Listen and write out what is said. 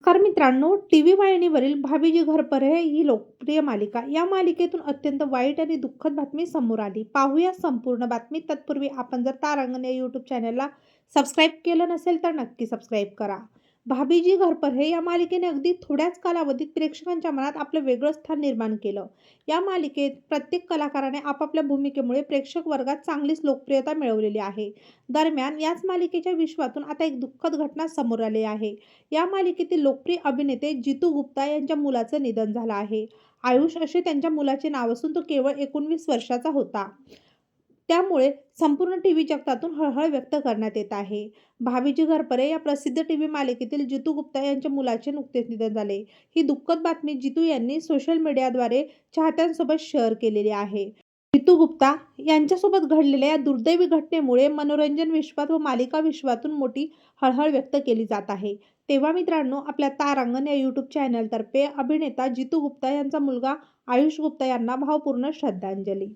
नमस्कार मित्रांनो, टीव्ही वाहिनीवरील भाभी घरपरे ही लोकप्रिय मालिका. या मालिकेतून अत्यंत वाईट आणि दुःखद बातमी समोर आली. पाहूया संपूर्ण बातमी. तत्पूर्वी आपण जर तारांगण या यूट्यूब चॅनलला सबस्क्राईब केलं नसेल तर नक्की सबस्क्राईब करा. भाभीजी घरपरे या मालिकेने अगदी थोड्याच कालावधीत प्रेक्षकांच्या मनात आपलं वेगळं स्थान निर्माण केलं. या मालिकेत प्रत्येक कलाकाराने आपापल्या भूमिकेमुळे प्रेक्षक वर्गात चांगलीच लोकप्रियता मिळवलेली आहे. दरम्यान याच मालिकेच्या विश्वातून आता एक दुःखद घटना समोर आली आहे. या मालिकेतील लोकप्रिय अभिनेते जितू गुप्ता यांच्या मुलाचं निधन झालं आहे. आयुष असे त्यांच्या मुलाचे नाव असून तो केवळ 19 वर्षाचा होता. त्यामुळे संपूर्ण टीव्ही जगतातून हळहळ व्यक्त करण्यात येत आहे. भाभीजी घरपरे या प्रसिद्ध टीव्ही मालिकेतील जितू गुप्ता यांच्या मुलाचे नुकतेच निधन झाले. ही दुःखद बातमी जितू यांनी सोशल मीडियाद्वारे चाहत्यांसोबत शेअर केलेली आहे. जितू गुप्ता यांच्यासोबत घडलेल्या या दुर्दैवी घटनेमुळे मनोरंजन विश्वात व मालिका विश्वातून मोठी हळहळ व्यक्त केली जात आहे. तेव्हा मित्रांनो, आपल्या तारांगण या यूट्यूब चॅनलतर्फे अभिनेता जितू गुप्ता यांचा मुलगा आयुष गुप्ता यांना भावपूर्ण श्रद्धांजली.